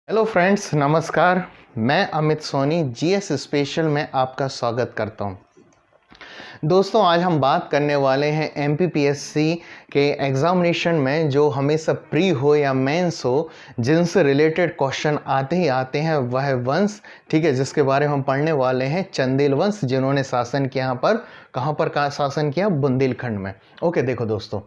Hello friends, नमस्कार। मैं Amit Soni GS special में आपका स्वागत करता हूं। दोस्तों, आज हम बात करने वाले हैं एमपीपीएससी के एग्ज़ामिनेशन में जो हमेशा प्री हो या मेंस हो, जिनसे रिलेटेड क्वेश्चन आते ही आते हैं, वह वंश, ठीक है, जिसके बारे में हम पढ़ने वाले हैं। चंदेल वंश, जिन्होंने शासन किया यहाँ पर, कहाँ पर शासन किया? बुंदेलखंड में। ओके, देखो दोस्तों,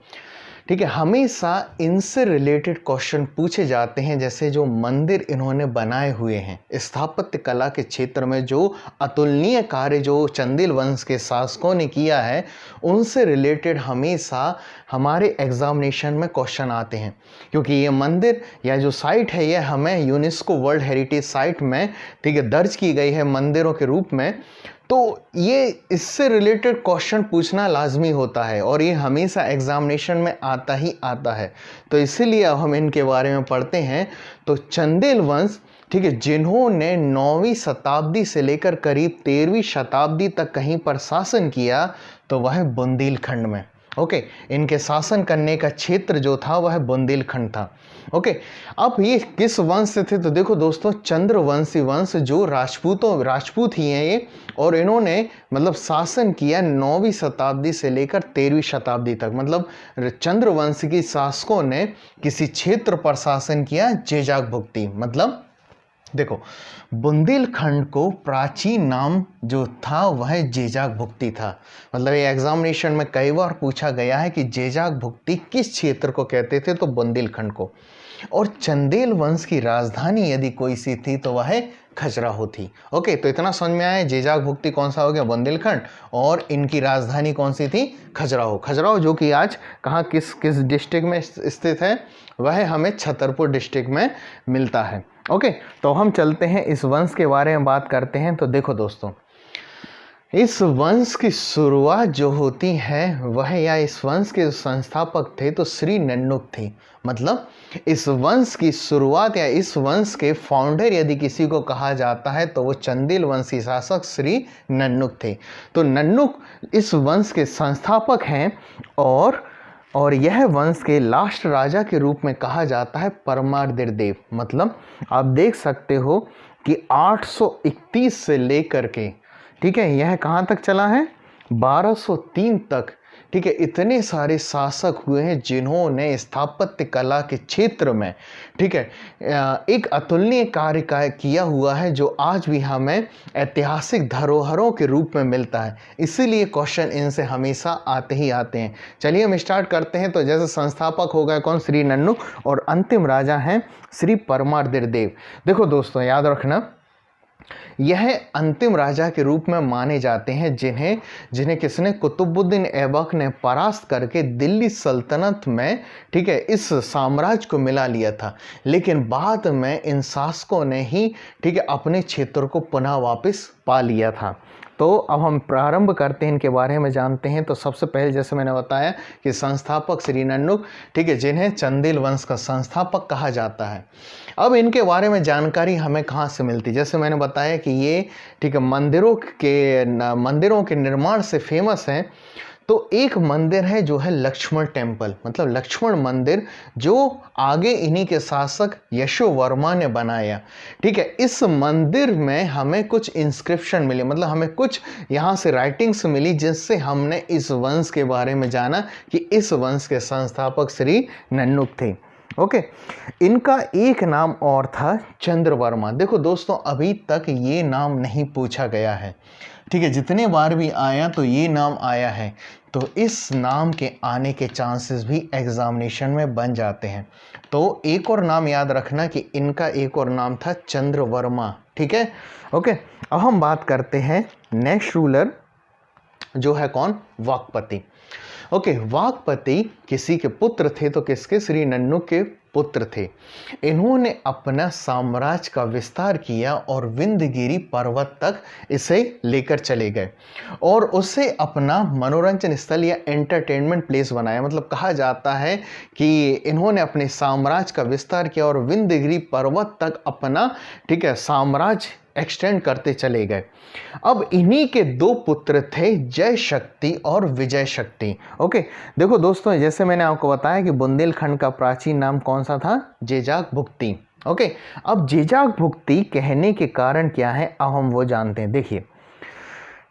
ठीक है, हमेशा इनसे रिलेटेड क्वेश्चन पूछे जाते हैं। जैसे जो मंदिर इन्होंने बनाए हुए हैं, स्थापत्य कला के क्षेत्र में जो अतुलनीय कार्य जो चंदेल वंश के शासकों ने किया है, उनसे रिलेटेड हमेशा हमारे एग्जामिनेशन में क्वेश्चन आते हैं। क्योंकि ये मंदिर या जो साइट है, ये हमें यूनेस्को वर्ल्ड हेरिटेज साइट में, ठीक है, दर्ज की गई है मंदिरों के रूप में। तो ये इससे रिलेटेड क्वेश्चन पूछना लाजमी होता है और ये हमेशा एग्जामिनेशन में आता ही आता है। तो इसीलिए अब हम इनके बारे में पढ़ते हैं। तो चंदेल वंश, ठीक है, जिन्होंने 9वीं शताब्दी से लेकर करीब 13वीं शताब्दी तक कहीं पर शासन किया, तो वह बुंदेलखंड में। ओके, इनके शासन करने का क्षेत्र जो था वह बुंदेलखंड था। ओके, अब ये किस वंश से थे? तो देखो दोस्तों, चंद्रवंशी वंश, जो राजपूत ही हैं ये, और इन्होंने मतलब शासन किया 9वीं शताब्दी से लेकर 13वीं शताब्दी तक। मतलब चंद्रवंश की शासकों ने किसी क्षेत्र पर शासन किया, जेजाग भुक्ती। मतलब देखो, बुंदेलखंड को प्राचीन नाम जो था वह जेजाग भुक्ती था। मतलब ये एग्जामिनेशन में कई बार पूछा गया है कि जेजाग भुक्ती किस क्षेत्र को कहते थे? तो बुंदेलखंड को। और चंदेल वंश की राजधानी यदि कोई सी थी तो वह खजुराहो थी। ओके, तो इतना समझ में आया, जेजाग भुक्ती कौन सा हो गया? बुंदेलखंड। और इनकी राजधानी कौन सी थी? खजुराहो। खजुराहो जो कि आज कहाँ, किस किस डिस्ट्रिक्ट में स्थित है? वह हमें छतरपुर डिस्ट्रिक्ट में मिलता है। ओके, तो हम चलते हैं, इस वंश के बारे में बात करते हैं। तो देखो दोस्तों, इस वंश की शुरुआत जो होती है वह, या इस वंश के संस्थापक थे तो श्री नन्नुक थे। मतलब इस वंश की शुरुआत या इस वंश के फाउंडर यदि किसी को कहा जाता है तो वो चंदेल वंशी शासक श्री नन्नुक थे। तो नन्नुक इस वंश के संस्थापक हैं और यह वंश के लास्ट राजा के रूप में कहा जाता है परमार्दिर देव। मतलब आप देख सकते हो कि 831 से लेकर के, ठीक है, यह कहाँ तक चला है? 1203 तक। ठीक है, इतने सारे शासक हुए हैं जिन्होंने स्थापत्य कला के क्षेत्र में, ठीक है, एक अतुलनीय कार्य किया हुआ है, जो आज भी हमें ऐतिहासिक धरोहरों के रूप में मिलता है। इसीलिए क्वेश्चन इनसे हमेशा आते ही आते हैं। चलिए हम स्टार्ट करते हैं। तो जैसे संस्थापक हो गए कौन? श्री नन्नुक, और अंतिम राजा हैं श्री परमार्दिर देव। देखो दोस्तों, याद रखना, यह अंतिम राजा के रूप में माने जाते हैं जिन्हें किसने? कुतुबुद्दीन ऐबक ने परास्त करके दिल्ली सल्तनत में, ठीक है, इस साम्राज्य को मिला लिया था। लेकिन बाद में इन शासकों ने ही, ठीक है, अपने क्षेत्र को पुनः वापस पा लिया था। तो अब हम प्रारंभ करते हैं, इनके बारे में जानते हैं। तो सबसे पहले जैसे मैंने बताया कि संस्थापक श्री नन्नुक, ठीक है, जिन्हें चंदेल वंश का संस्थापक कहा जाता है। अब इनके बारे में जानकारी हमें कहाँ से मिलती? जैसे मैंने बताया कि ये, ठीक है, मंदिरों के निर्माण से फेमस हैं। तो एक मंदिर है जो है लक्ष्मण टेम्पल, मतलब लक्ष्मण मंदिर, जो आगे इन्हीं के शासक यशोवर्मा ने बनाया। ठीक है, इस मंदिर में हमें कुछ इंस्क्रिप्शन मिले, मतलब हमें कुछ यहाँ से राइटिंग्स मिली, जिससे हमने इस वंश के बारे में जाना कि इस वंश के संस्थापक श्री नन्नुक थे। ओके, इनका एक नाम और था चंद्रवर्मा। देखो दोस्तों, अभी तक ये नाम नहीं पूछा गया है, ठीक है, जितने बार भी आया तो ये नाम आया है। तो इस नाम के आने के चांसेस भी एग्जामिनेशन में बन जाते हैं। तो एक और नाम याद रखना कि इनका एक और नाम था चंद्रवर्मा। ठीक है, ओके, अब हम बात करते हैं नेक्स्ट रूलर जो है कौन? वाकपति। ओके, वाकपति किसी के पुत्र थे, तो किसके? श्री नन्नुक के पुत्र थे। इन्होंने अपना साम्राज्य का विस्तार किया और विंध्यगिरि पर्वत तक इसे लेकर चले गए और उसे अपना मनोरंजन स्थल या एंटरटेनमेंट प्लेस बनाया। मतलब कहा जाता है कि इन्होंने अपने साम्राज्य का विस्तार किया और विंध्यगिरि पर्वत तक अपना, ठीक है, साम्राज्य एक्सटेंड करते चले गए। अब इन्हीं के दो पुत्र थे, जय शक्ति और विजय शक्ति। ओके, देखो दोस्तों, जैसे मैंने आपको बताया कि बुंदेलखंड का प्राचीन नाम कौन सा था? जेजाग भुक्ती। ओके, अब जेजाक भुक्ति कहने के कारण क्या है, अब हम वो जानते हैं। देखिए,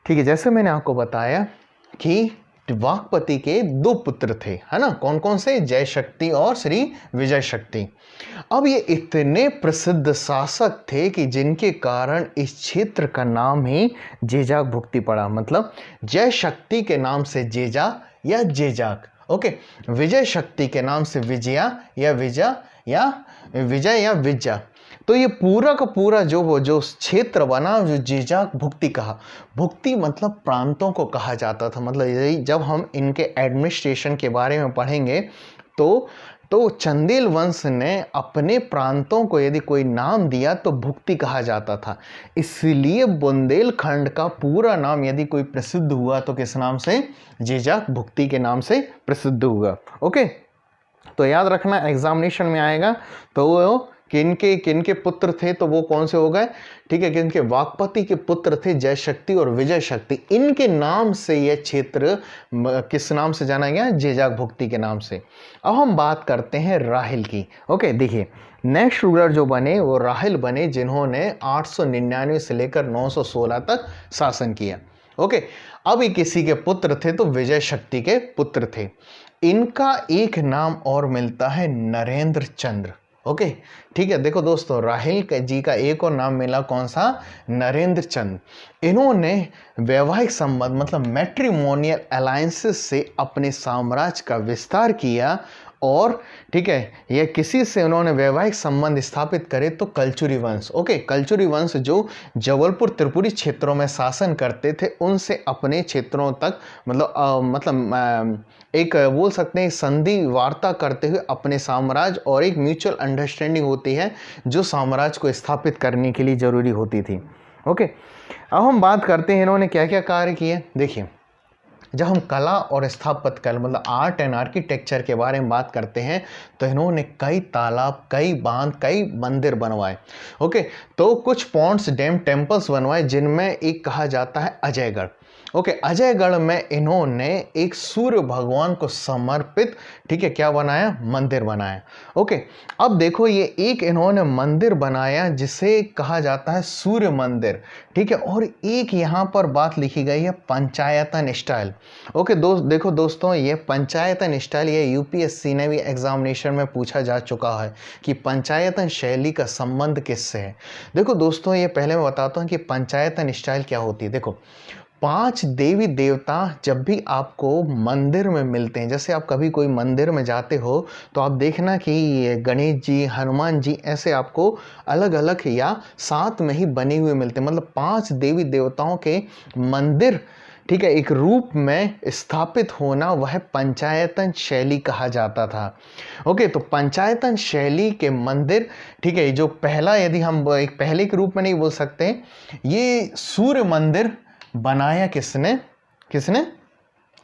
ठीक है, जैसे मैंने आपको बताया कि वाकपति के 2 पुत्र थे, है ना, कौन कौन से, जय शक्ति और श्री विजय शक्ति। अब ये इतने प्रसिद्ध शासक थे कि जिनके कारण इस क्षेत्र का नाम ही जेजाक भुक्ति पड़ा, मतलब जय शक्ति के नाम से जेजा या जेजाक, ओके, विजय शक्ति के नाम से विजया या विजय या विजया। तो ये पूरा का पूरा जो क्षेत्र बना, जो जेजाक भुक्ति कहा, भुक्ति मतलब प्रांतों को कहा जाता था। मतलब यही जब हम इनके एडमिनिस्ट्रेशन के बारे में पढ़ेंगे तो चंदेल वंश ने अपने प्रांतों को यदि कोई नाम दिया तो भुक्ति कहा जाता था। इसलिए बुंदेलखंड का पूरा नाम यदि कोई प्रसिद्ध हुआ तो किस नाम से, जेजाक भुक्ति के नाम से प्रसिद्ध हुआ। ओके, तो याद रखना एग्जामिनेशन में आएगा। तो वो किनके पुत्र थे, तो वो कौन से हो गए, ठीक है, किनके, वाकपति के पुत्र थे जय शक्ति और विजय शक्ति। इनके नाम से यह क्षेत्र किस नाम से जाना गया, जेजाक भुक्ति के नाम से। अब हम बात करते हैं राहिल की। ओके, देखिए, नेक्स्ट रूलर जो बने वो राहिल बने, जिन्होंने 899 से लेकर 916 तक शासन किया। ओके, अब ये किसी के पुत्र थे, तो विजय शक्ति के पुत्र थे। इनका एक नाम और मिलता है, नरेंद्र चंद्र। ओके, ठीक है, देखो दोस्तों, राहिल जी का एक और नाम मिला, कौन सा, नरेंद्र चंद्र। इन्होंने वैवाहिक संबंध मतलब मैट्रिमोनियल अलायंसेस से अपने साम्राज्य का विस्तार किया, और ठीक है, यह किसी से उन्होंने वैवाहिक संबंध स्थापित करे तो कलचुरी वंश। ओके, कलचुरी वंश जो जबलपुर त्रिपुरी क्षेत्रों में शासन करते थे, उनसे अपने क्षेत्रों तक मतलब एक बोल सकते हैं संधि वार्ता करते हुए अपने साम्राज्य, और एक म्यूचुअल अंडरस्टैंडिंग होती है जो साम्राज्य को स्थापित करने के लिए जरूरी होती थी। ओके, अब हम बात करते हैं इन्होंने क्या क्या कार्य किए। देखिए, जब हम कला और स्थापत्य कला मतलब आर्ट एंड आर्किटेक्चर के बारे में बात करते हैं, तो इन्होंने कई तालाब, कई बांध, कई मंदिर बनवाए। ओके, तो कुछ पॉन्ड्स, डैम, टेम्पल्स बनवाए, जिनमें एक कहा जाता है अजयगढ़। ओके, अजयगढ़ में इन्होंने एक सूर्य भगवान को समर्पित, ठीक है, क्या बनाया, मंदिर बनाया। ओके, अब देखो, ये एक इन्होंने मंदिर बनाया जिसे कहा जाता है सूर्य मंदिर, ठीक है, और एक यहाँ पर बात लिखी गई है पंचायतन स्टाइल। ओके, देखो दोस्तों, ये पंचायतन स्टाइल, ये यूपीएससी ने भी एग्जामिनेशन में पूछा जा चुका है कि पंचायतन शैली का संबंध किससे है। देखो दोस्तों, ये पहले मैं बताता हूँ कि पंचायतन स्टाइल क्या होती है। देखो, 5 देवी देवता जब भी आपको मंदिर में मिलते हैं, जैसे आप कभी कोई मंदिर में जाते हो तो आप देखना कि गणेश जी, हनुमान जी, ऐसे आपको अलग अलग या साथ में ही बने हुए मिलते हैं। मतलब 5 देवी देवताओं के मंदिर, ठीक है, एक रूप में स्थापित होना, वह पंचायतन शैली कहा जाता था। ओके, तो पंचायतन शैली के मंदिर, ठीक है, जो पहला, यदि हम एक पहले के रूप में नहीं बोल सकते, ये सूर्य मंदिर बनाया किसने,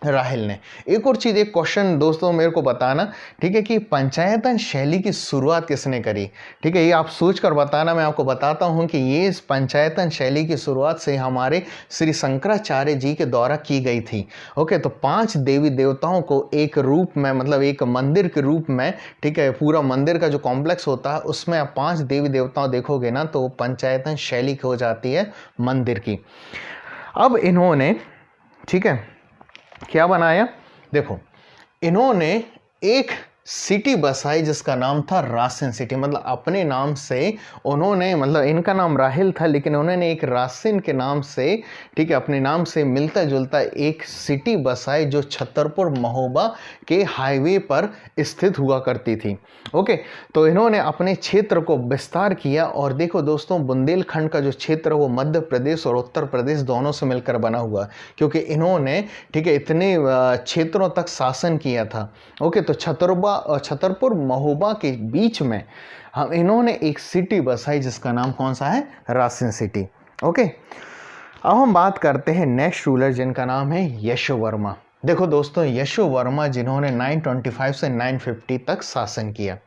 राहिल ने। एक और चीज़, एक क्वेश्चन दोस्तों मेरे को बताना, ठीक है, कि पंचायतन शैली की शुरुआत किसने करी, ठीक है, ये आप सोच कर बताना। मैं आपको बताता हूँ कि ये इस पंचायतन शैली की शुरुआत से हमारे श्री शंकराचार्य जी के द्वारा की गई थी। ओके, तो 5 देवी देवताओं को एक रूप में, मतलब एक मंदिर के रूप में, ठीक है, पूरा मंदिर का जो कॉम्प्लेक्स होता है उसमें आप 5 देवी देवताओं देखोगे ना, तो पंचायतन शैली हो जाती है मंदिर की। अब इन्होंने, ठीक है, क्या बनाया, देखो, इन्होंने एक सिटी बसाई जिसका नाम था रासिन सिटी। मतलब अपने नाम से उन्होंने, मतलब इनका नाम राहिल था, लेकिन उन्होंने एक रासिन के नाम से, ठीक है, अपने नाम से मिलता जुलता एक सिटी बसाई जो छतरपुर महोबा के हाईवे पर स्थित हुआ करती थी। ओके, तो इन्होंने अपने क्षेत्र को विस्तार किया। और देखो दोस्तों, बुंदेलखंड का जो क्षेत्र है वो मध्य प्रदेश और उत्तर प्रदेश दोनों से मिलकर बना हुआ, क्योंकि इन्होंने, ठीक है, इतने क्षेत्रों तक शासन किया था। ओके, तो छतरपुर महोबा के बीच में हम इन्होंने एक सिटी बसाई जिसका नाम कौन सा है, रासिन सिटी। ओके, अब हम बात करते हैं नेक्स्ट रूलर जिनका नाम है यशोवर्मा। देखो दोस्तों, यशोवर्मा जिन्होंने 925 से 950 तक शासन किया।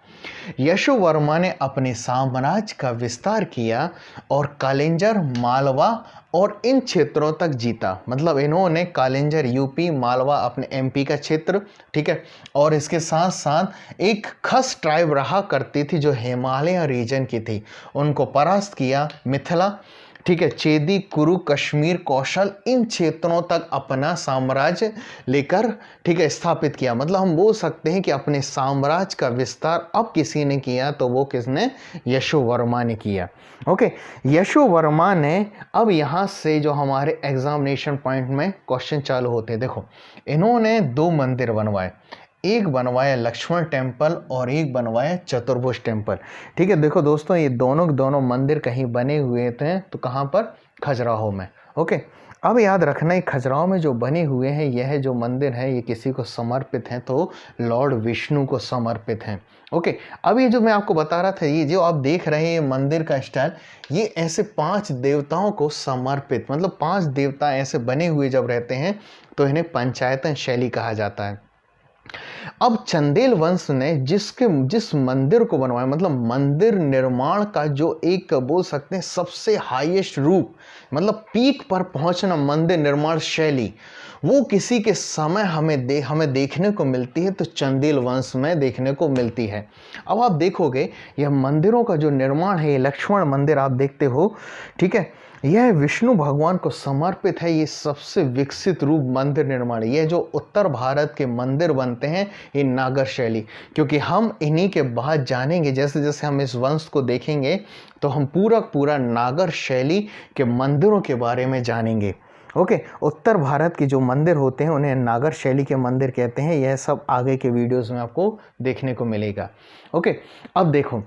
यशो वर्मा ने अपने साम्राज्य का विस्तार किया और कालिंजर, मालवा और इन क्षेत्रों तक जीता। मतलब इन्होंने कालिंजर यूपी, मालवा अपने एमपी का क्षेत्र, ठीक है, और इसके साथ साथ एक खस ट्राइब रहा करती थी जो हिमालय रीजन की थी, उनको परास्त किया। मिथिला, ठीक है, चेदी, कुरु, कश्मीर, कौशल, इन क्षेत्रों तक अपना साम्राज्य लेकर, ठीक है, स्थापित किया। मतलब हम बोल सकते हैं कि अपने साम्राज्य का विस्तार अब किसी ने किया तो वो किसने? यशो वर्मा ने किया। ओके, यशो वर्मा ने, अब यहाँ से जो हमारे एग्जामिनेशन पॉइंट में क्वेश्चन चालू होते हैं। देखो, इन्होंने 2 मंदिर बनवाए, एक बनवाया लक्ष्मण टेम्पल और एक बनवाया चतुर्भुज टेम्पल। ठीक है, देखो दोस्तों, ये दोनों मंदिर कहीं बने हुए थे, तो कहाँ पर? खजुराहो में। ओके, अब याद रखना, ये खजुराहो में जो बने हुए हैं, यह जो मंदिर है ये किसी को समर्पित हैं, तो लॉर्ड विष्णु को समर्पित हैं। ओके, अब ये जो मैं आपको बता रहा था, ये जो आप देख रहे हैं ये मंदिर का स्टाइल, ये ऐसे 5 देवताओं को समर्पित, मतलब 5 देवता ऐसे बने हुए जब रहते हैं तो इन्हें पंचायतन शैली कहा जाता है। अब चंदेल वंश ने जिस मंदिर को बनवाया, मतलब मंदिर निर्माण का जो एक बोल सकते हैं सबसे हाईएस्ट रूप, मतलब पीक पर पहुंचना मंदिर निर्माण शैली, वो किसी के समय हमें देखने को मिलती है तो चंदेल वंश में देखने को मिलती है। अब आप देखोगे यह मंदिरों का जो निर्माण है, ये लक्ष्मण मंदिर आप देखते हो, ठीक है, यह विष्णु भगवान को समर्पित है। ये सबसे विकसित रूप मंदिर निर्माण, यह जो उत्तर भारत के मंदिर बनते हैं ये नागर शैली, क्योंकि हम इन्हीं के बाद जानेंगे, जैसे जैसे हम इस वंश को देखेंगे तो हम पूरा नागर शैली के मंदिरों के बारे में जानेंगे। ओके, उत्तर भारत के जो मंदिर होते हैं उन्हें नागर शैली के मंदिर कहते हैं। यह सब आगे के वीडियोस में आपको देखने को मिलेगा। ओके, अब देखो,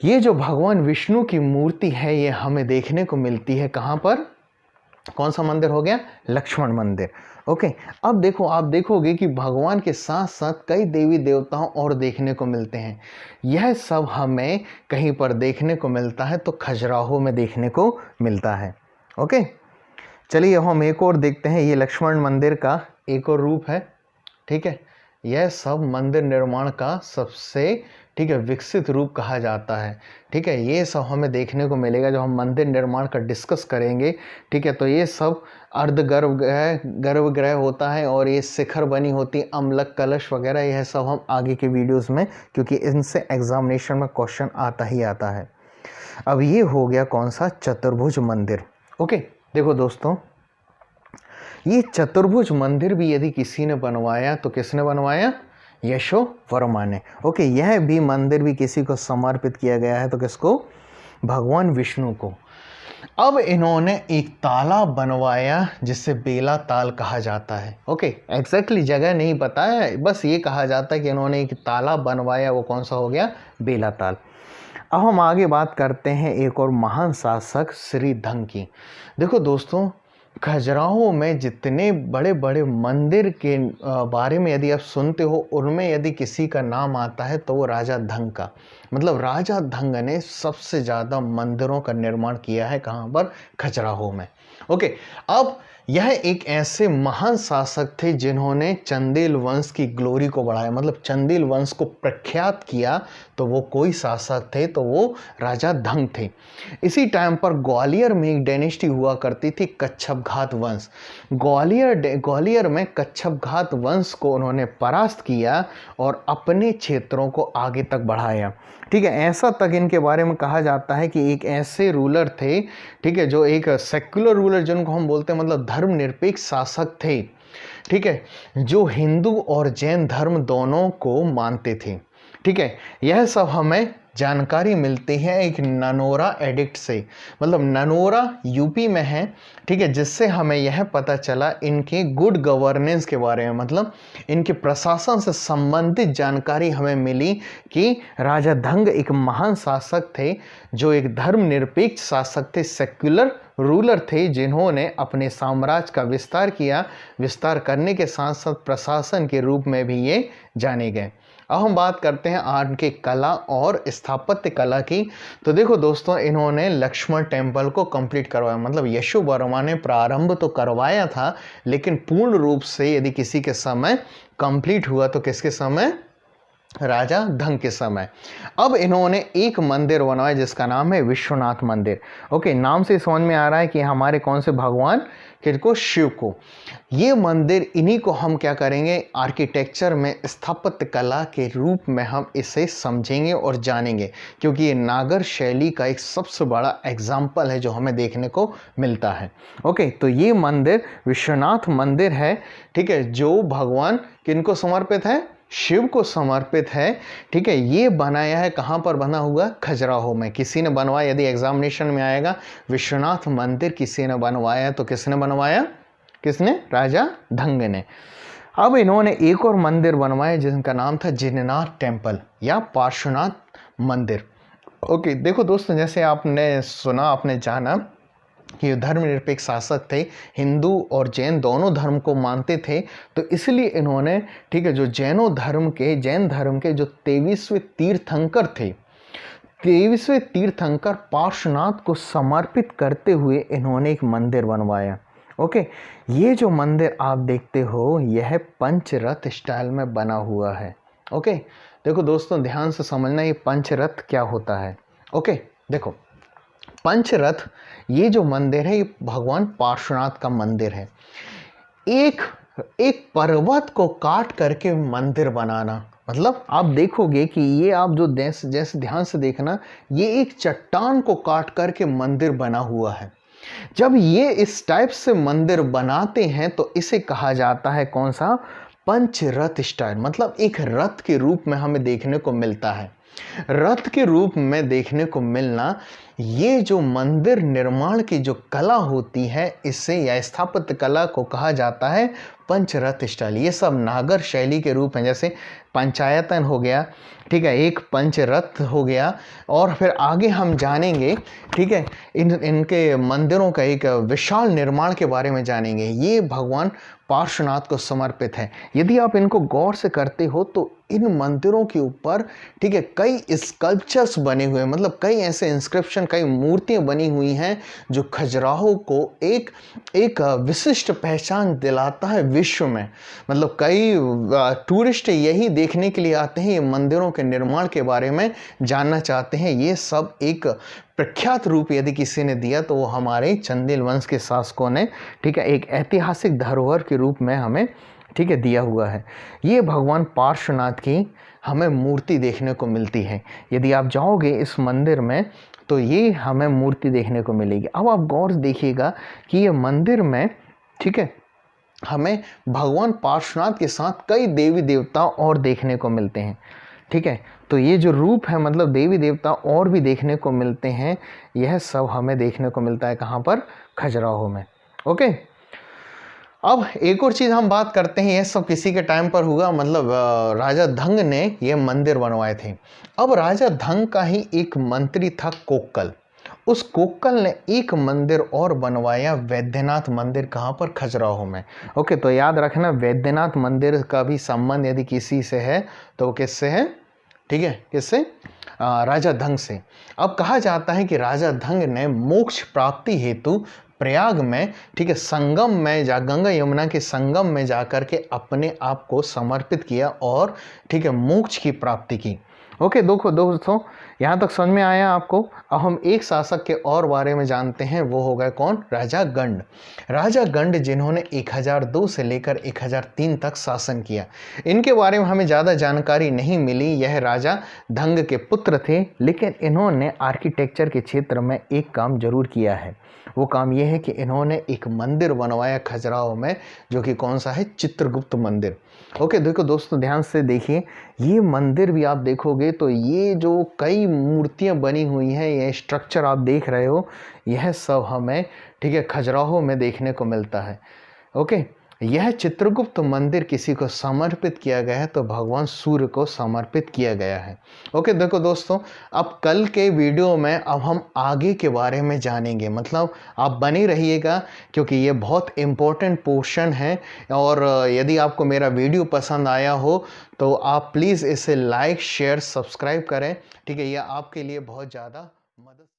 ये जो भगवान विष्णु की मूर्ति है ये हमें देखने को मिलती है कहाँ पर? कौन सा मंदिर हो गया? लक्ष्मण मंदिर। ओके, अब देखो, आप देखोगे कि भगवान के साथ साथ कई देवी देवताओं और देखने को मिलते हैं। यह सब हमें कहीं पर देखने को मिलता है तो खजुराहो में देखने को मिलता है। ओके, चलिए हम एक और देखते हैं। ये लक्ष्मण मंदिर का एक और रूप है। ठीक है, यह सब मंदिर निर्माण का सबसे, ठीक है, विकसित रूप कहा जाता है। ठीक है, ये सब हमें देखने को मिलेगा जब हम मंदिर निर्माण का डिस्कस करेंगे। ठीक है, तो ये सब अर्ध गर्भगृह होता है और ये शिखर बनी होती, अम्लक, कलश वगैरह, यह सब हम आगे के वीडियोस में, क्योंकि इनसे एग्जामिनेशन में क्वेश्चन आता ही आता है। अब ये हो गया कौन सा? चतुर्भुज मंदिर। ओके, देखो दोस्तों, ये चतुर्भुज मंदिर भी यदि किसी ने बनवाया तो किसने बनवाया? यशो वर्मा ने। ओके, यह भी मंदिर भी किसी को समर्पित किया गया है, तो किसको? भगवान विष्णु को। अब इन्होंने एक तालाब बनवाया जिसे बेला ताल कहा जाता है। ओके, एग्जैक्टली जगह नहीं पता है, बस ये कहा जाता है कि इन्होंने एक तालाब बनवाया, वो कौन सा हो गया? बेला ताल। अब हम आगे बात करते हैं एक और महान शासक श्रीधंग की। देखो दोस्तों, खजुराहो में जितने बड़े बड़े मंदिर के बारे में यदि आप सुनते हो, उनमें यदि किसी का नाम आता है तो वो राजा धंग का। मतलब राजा धंग ने सबसे ज़्यादा मंदिरों का निर्माण किया है। कहाँ पर? खजुराहो में। ओके, अब यह एक ऐसे महान शासक थे जिन्होंने चंदेल वंश की ग्लोरी को बढ़ाया, मतलब चंदेल वंश को प्रख्यात किया। तो वो कोई शासक थे तो वो राजा धंग थे। इसी टाइम पर ग्वालियर में एक डायनेस्टी हुआ करती थी, कच्छपघात वंश। ग्वालियर में कच्छपघात वंश को उन्होंने परास्त किया और अपने क्षेत्रों को आगे तक बढ़ाया। ठीक है, ऐसा तक इनके बारे में कहा जाता है कि एक ऐसे रूलर थे, ठीक है, जो एक सेक्युलर रूलर जिनको हम बोलते हैं, मतलब धर्मनिरपेक्ष शासक थे। ठीक है, जो हिंदू और जैन धर्म दोनों को मानते थे। ठीक है, यह सब हमें जानकारी मिलती है एक ननौरा एडिक्ट से, मतलब ननौरा यूपी में है। ठीक है, जिससे हमें यह पता चला इनके गुड गवर्नेंस के बारे में, मतलब इनके प्रशासन से संबंधित जानकारी हमें मिली कि राजा धंग एक महान शासक थे, जो एक धर्मनिरपेक्ष शासक थे, सेक्युलर रूलर थे, जिन्होंने अपने साम्राज्य का विस्तार किया। विस्तार करने के साथ साथ प्रशासन के रूप में भी ये जाने गए। अब हम बात करते हैं आज के कला और स्थापत्य कला की। तो देखो दोस्तों, इन्होंने लक्ष्मण टेम्पल को कंप्लीट करवाया, मतलब यशो वर्मा ने प्रारंभ तो करवाया था, लेकिन पूर्ण रूप से यदि किसी के समय कंप्लीट हुआ तो किसके समय? राजा धंग के समय। अब इन्होंने एक मंदिर बनवाया जिसका नाम है विश्वनाथ मंदिर। ओके, नाम से समझ में आ रहा है कि हमारे कौन से भगवान, किनको, शिव को। ये मंदिर, इन्हीं को हम क्या करेंगे, आर्किटेक्चर में, स्थापत्य कला के रूप में हम इसे समझेंगे और जानेंगे, क्योंकि ये नागर शैली का एक सबसे बड़ा एग्जाम्पल है जो हमें देखने को मिलता है। ओके, तो ये मंदिर विश्वनाथ मंदिर है, ठीक है, जो भगवान किनको समर्पित है, शिव को समर्पित है। ठीक है, ये बनाया है, कहाँ पर बना हुआ, खजुराहो में। किसी ने बनवाया, यदि एग्जामिनेशन में आएगा विश्वनाथ मंदिर किसी ने बनवाया, तो किसने बनवाया, किसने, राजा धंग ने। अब इन्होंने एक और मंदिर बनवाया जिनका नाम था जिननाथ टेम्पल या पार्श्वनाथ मंदिर। ओके, देखो दोस्तों, जैसे आपने सुना, आपने जाना कि धर्मनिरपेक्ष शासक थे, हिंदू और जैन दोनों धर्म को मानते थे, तो इसलिए इन्होंने, ठीक है, जो जैन धर्म के जो 23वें तीर्थंकर थे, 23वें तीर्थंकर पार्श्वनाथ को समर्पित करते हुए इन्होंने एक मंदिर बनवाया। ओके, ये जो मंदिर आप देखते हो यह पंचरथ स्टाइल में बना हुआ है। ओके, देखो दोस्तों, ध्यान से समझना ये पंचरथ क्या होता है। ओके, देखो, पंचरथ, ये जो मंदिर है ये भगवान पार्श्वनाथ का मंदिर है। एक पर्वत को काट करके मंदिर बनाना, मतलब आप देखोगे कि ये, आप जो जैसे ध्यान से देखना, ये एक चट्टान को काट करके मंदिर बना हुआ है। जब ये इस टाइप से मंदिर बनाते हैं तो इसे कहा जाता है कौन सा, पंचरथ स्टाइल, मतलब एक रथ के रूप में हमें देखने को मिलता है। रथ के रूप में देखने को मिलना, ये जो मंदिर निर्माण की जो कला होती है, इससे या स्थापत्य कला को कहा जाता है पंचरथ स्टाइल। ये सब नागर शैली के रूप हैं, जैसे पंचायतन हो गया, ठीक है, एक पंचरथ हो गया, और फिर आगे हम जानेंगे, ठीक है, इनके मंदिरों का एक विशाल निर्माण के बारे में जानेंगे। ये भगवान पार्श्वनाथ को समर्पित है। यदि आप इनको गौर से करते हो तो इन मंदिरों के ऊपर, ठीक है, कई स्कल्पचर्स बने हुए हैं, मतलब कई ऐसे इंस्क्रिप्शन, कई मूर्तियां बनी हुई हैं जो खजुराहो को एक विशिष्ट पहचान दिलाता है विश्व में। मतलब कई टूरिस्ट यही देखने के लिए आते हैं, ये मंदिरों के निर्माण के बारे में जानना चाहते हैं। ये सब एक प्रख्यात रूप यदि किसी ने दिया तो वो हमारे चंदेल वंश के शासकों ने, ठीक है, एक ऐतिहासिक धरोहर के रूप में हमें, ठीक है, दिया हुआ है। ये भगवान पार्श्वनाथ की हमें मूर्ति देखने को मिलती है। यदि आप जाओगे इस मंदिर में तो ये हमें मूर्ति देखने को मिलेगी। अब आप गौर से देखिएगा कि ये मंदिर में, ठीक है, हमें भगवान पार्श्वनाथ के साथ कई देवी देवता और देखने को मिलते हैं। ठीक है, तो ये जो रूप है, मतलब देवी देवता और भी देखने को मिलते हैं, यह सब हमें देखने को मिलता है कहाँ पर, खजुराहो में। ओके, अब एक और चीज़ हम बात करते हैं, यह सब किसी के टाइम पर हुआ, मतलब राजा धंग ने ये मंदिर बनवाए थे। अब राजा धंग का ही एक मंत्री था कोक्कल। उस कोक्कल ने एक मंदिर और बनवाया, वैद्यनाथ मंदिर, कहाँ पर, खजुराहो में। ओके, तो याद रखना, वैद्यनाथ मंदिर का भी संबंध यदि किसी से है तो किससे है, ठीक है, किससे, राजा धंग से। अब कहा जाता है कि राजा धंग ने मोक्ष प्राप्ति हेतु प्रयाग में, ठीक है, संगम में गंगा यमुना के संगम में जाकर के अपने आप को समर्पित किया और, ठीक है, मोक्ष की प्राप्ति की। ओके, दोस्तों, यहाँ तक समझ में आया आपको। अब हम एक शासक के और बारे में जानते हैं, वो हो गए कौन, राजा गंड। राजा गंड जिन्होंने 1002 से लेकर 1003 तक शासन किया। इनके बारे में हमें ज़्यादा जानकारी नहीं मिली। यह राजा धंग के पुत्र थे, लेकिन इन्होंने आर्किटेक्चर के क्षेत्र में एक काम जरूर किया है। वो काम ये है कि इन्होंने एक मंदिर बनवाया खजुराहो में, जो कि कौन सा है, चित्रगुप्त मंदिर। ओके, देखो दोस्तों, ध्यान से देखिए, ये मंदिर भी आप देखोगे तो ये जो कई मूर्तियां बनी हुई हैं, ये स्ट्रक्चर आप देख रहे हो, यह सब हमें, ठीक है, खजुराहो में देखने को मिलता है। ओके, यह चित्रगुप्त मंदिर किसी को समर्पित किया गया है, तो भगवान सूर्य को समर्पित किया गया है। ओके, देखो दोस्तों, अब कल के वीडियो में अब हम आगे के बारे में जानेंगे, मतलब आप बने रहिएगा, क्योंकि ये बहुत इम्पोर्टेंट पोर्शन है। और यदि आपको मेरा वीडियो पसंद आया हो तो आप प्लीज़ इसे लाइक, शेयर, सब्सक्राइब करें। ठीक है, यह आपके लिए बहुत ज़्यादा मदद